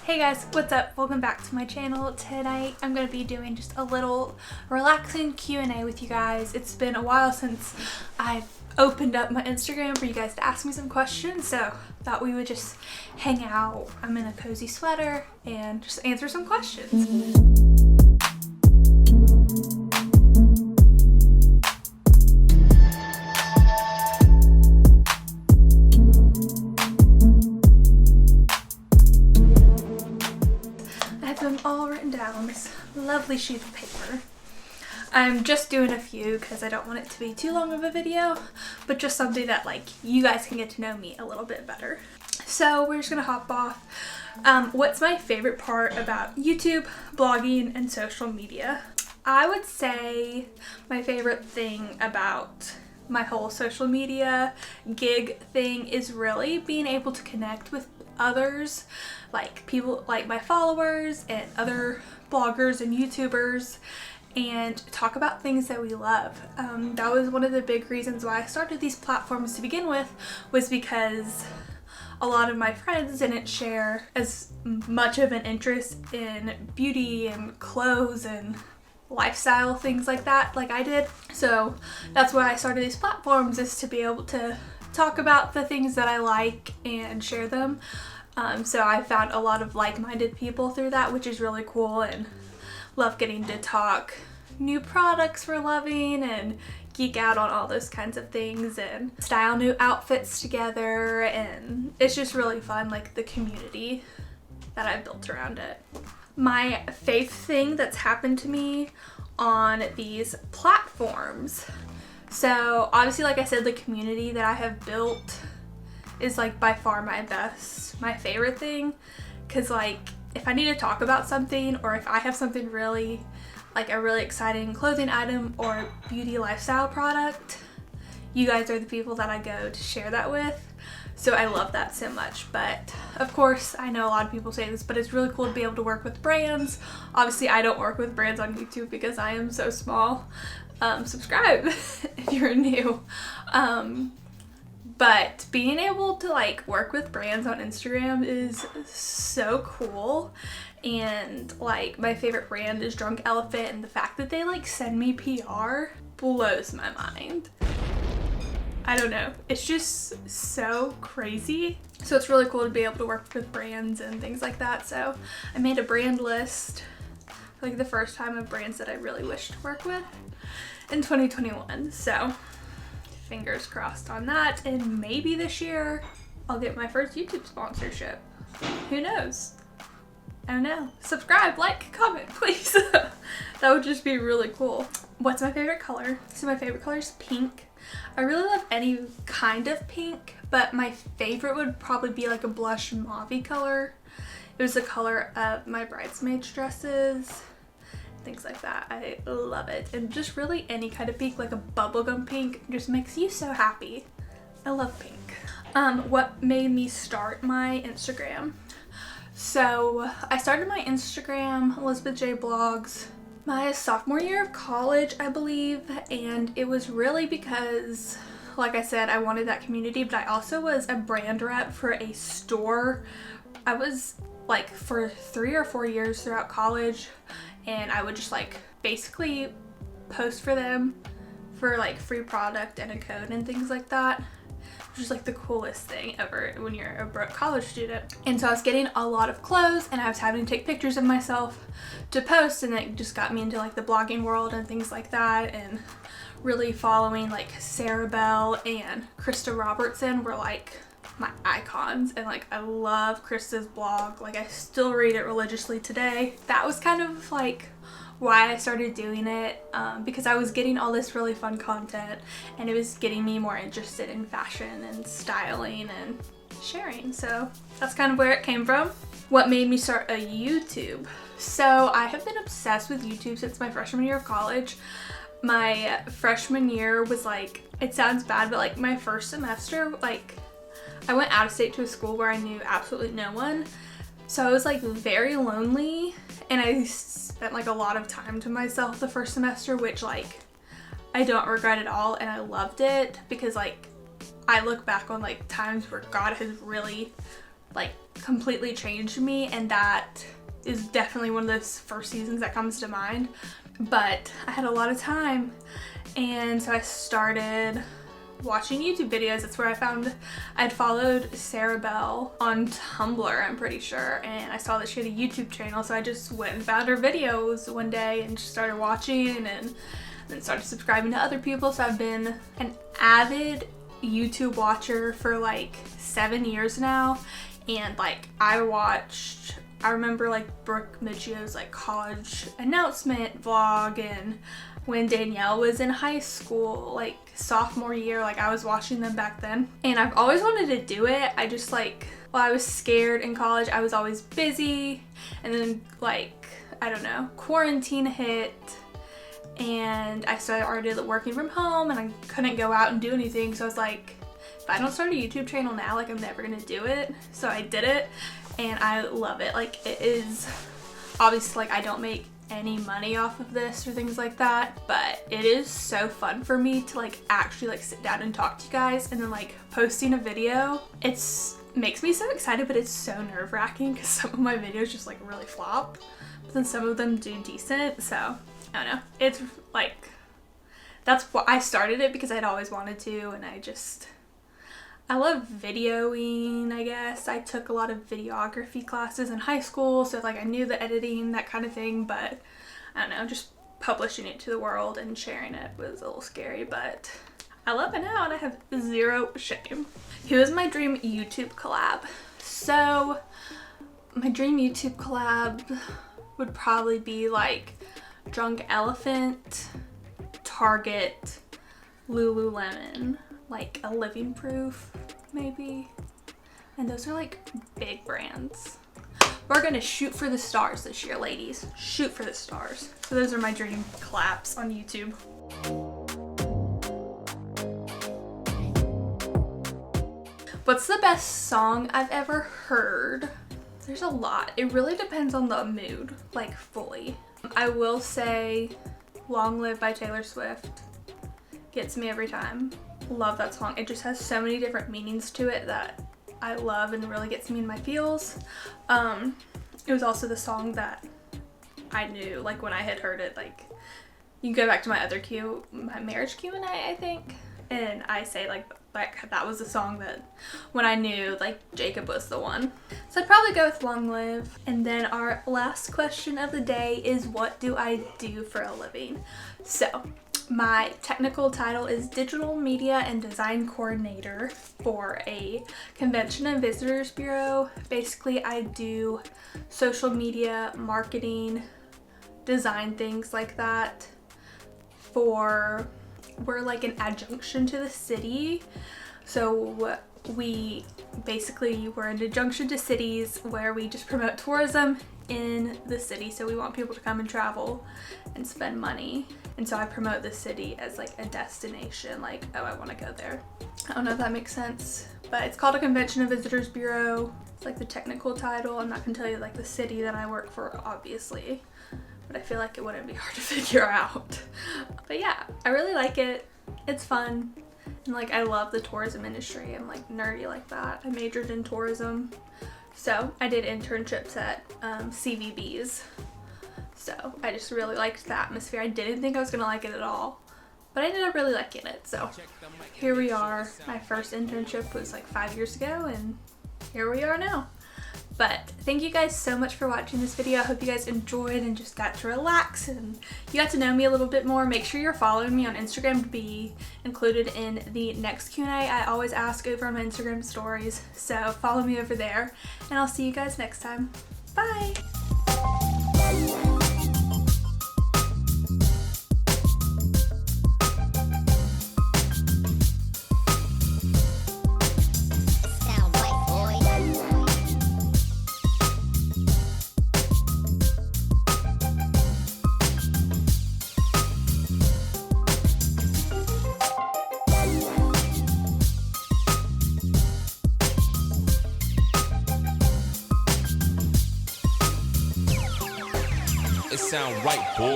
Hey guys, what's up? Welcome back to my channel. Tonight I'm going to be doing just a little relaxing Q&A with you guys. It's been a while since I've opened up my Instagram for you guys to ask me some questions, so thought we would just hang out. I'm in a cozy sweater and just answer some questions. Them all written down on this lovely sheet of paper. I'm just doing a few because I don't want it to be too long of a video, but just something that like you guys can get to know me a little bit better. So we're just gonna hop off. What's my favorite part about YouTube, blogging, and social media? I would say my favorite thing about my whole social media gig thing is really being able to connect with others, like people like my followers and other bloggers and YouTubers, and talk about things that we love. That was one of the big reasons why I started these platforms to begin with, was because a lot of my friends didn't share as much of an interest in beauty and clothes and lifestyle things like that like I did. So that's why I started these platforms, is to be able to talk about the things that I like and share them. So I found a lot of like-minded people through that, which is really cool, and love getting to talk new products we're loving and geek out on all those kinds of things and style new outfits together, and it's just really fun, like the community that I've built around it. My favorite thing that's happened to me on these platforms, so obviously like I said, the community that I have built is like by far my favorite thing, because like if I need to talk about something, or if I have something really like a really exciting clothing item or beauty lifestyle product, you guys are the people that I go to share that with. So I love that so much. But of course, I know a lot of people say this, but it's really cool to be able to work with brands. Obviously I don't work with brands on YouTube because I am so small. Subscribe if you're new. But being able to like work with brands on Instagram is so cool. And like my favorite brand is Drunk Elephant, and the fact that they like send me PR blows my mind. I don't know, it's just so crazy. So it's really cool to be able to work with brands and things like that. So I made a brand list for like the first time of brands that I really wish to work with in 2021. So fingers crossed on that, and maybe this year I'll get my first YouTube sponsorship. Who knows? I don't know. Subscribe, like, comment, please. That would just be really cool. What's my favorite color? So my favorite color is pink. I really love any kind of pink, but my favorite would probably be like a blush mauve color. It was the color of my bridesmaids dresses, things like that. I love it. And just really any kind of pink, like a bubblegum pink, just makes you so happy. I love pink. What made me start my Instagram? So I started my Instagram, Elizabeth J Blogs, my sophomore year of college, I believe, and it was really because, like I said, I wanted that community, but I also was a brand rep for a store. I was like for 3 or 4 years throughout college, and I would just like basically post for them for like free product and a code and things like that, which is like the coolest thing ever when you're a broke college student. And so I was getting a lot of clothes, and I was having to take pictures of myself to post, and it just got me into like the blogging world and things like that, and really following like Sarah Bell and Krista Robertson were like my icons. And like I love Krista's blog, like I still read it religiously today. That was kind of like why I started doing it, because I was getting all this really fun content, and it was getting me more interested in fashion and styling and sharing. So that's kind of where it came from. What made me start a YouTube? So I have been obsessed with YouTube since my freshman year of college. My freshman year was like, it sounds bad, but like my first semester, like I went out of state to a school where I knew absolutely no one. So I was like very lonely, and I spent like a lot of time to myself the first semester, which like I don't regret at all, and I loved it because like I look back on like times where God has really like completely changed me, and that is definitely one of those first seasons that comes to mind. But I had a lot of time, and so I started watching YouTube videos. That's where I'd followed Sarah Bell on Tumblr, I'm pretty sure, and I saw that she had a YouTube channel, so I just went and found her videos one day and just started watching, and then started subscribing to other people. So I've been an avid YouTube watcher for like 7 years now, and like I remember like Brooke Michio's like college announcement vlog, and when Danielle was in high school, like sophomore year, like I was watching them back then. And I've always wanted to do it. I just like, well, I was scared in college. I was always busy. And then like, I don't know, quarantine hit, and I started working from home, and I couldn't go out and do anything. So I was like, if I don't start a YouTube channel now, like I'm never gonna do it. So I did it, and I love it. Like it is, obviously like I don't make any money off of this or things like that, but it is so fun for me to like actually like sit down and talk to you guys, and then like posting a video, makes me so excited, but it's so nerve-wracking because some of my videos just like really flop, but then some of them do decent. So I don't know, it's like, that's why I started it, because I'd always wanted to, and I love videoing, I guess. I took a lot of videography classes in high school, so like I knew the editing, that kind of thing, but I don't know, just publishing it to the world and sharing it was a little scary, but I love it now and I have zero shame. Who is my dream YouTube collab? So my dream YouTube collab would probably be like Drunk Elephant, Target, Lululemon, like a Living Proof maybe, and those are like big brands. We're gonna shoot for the stars this year, ladies. Shoot for the stars. So those are my dream collabs on YouTube. What's the best song I've ever heard? There's a lot. It really depends on the mood, like fully. I will say Long Live by Taylor Swift gets me every time. Love that song. It just has so many different meanings to it that I love, and really gets me in my feels. It was also the song that I knew, like when I had heard it, like you can go back to my marriage Q&A, I think, and I say like that was the song that when I knew like Jacob was the one. So I'd probably go with Long Live. And then our last question of the day is, what do I do for a living? So my technical title is Digital Media and Design Coordinator for a Convention and Visitors Bureau. Basically, I do social media, marketing, design, things like that. We're like an adjunction to the city. So we're an adjunction to cities where we just promote tourism in the city. So we want people to come and travel and spend money. And so I promote the city as like a destination, like, oh, I want to go there. I don't know if that makes sense, but it's called a Convention and Visitors Bureau. It's like the technical title. I'm not gonna tell you like the city that I work for, obviously, but I feel like it wouldn't be hard to figure out. But yeah, I really like it. It's fun. And like, I love the tourism industry. I'm like nerdy like that. I majored in tourism. So I did internships at CVBs. So I just really liked the atmosphere. I didn't think I was gonna like it at all, but I ended up really liking it. So here we are. My first internship was like 5 years ago, and here we are now. But thank you guys so much for watching this video. I hope you guys enjoyed and just got to relax and you got to know me a little bit more. Make sure you're following me on Instagram to be included in the next Q&A. I always ask over on my Instagram stories, so follow me over there, and I'll see you guys next time. Bye! It sound right, boy.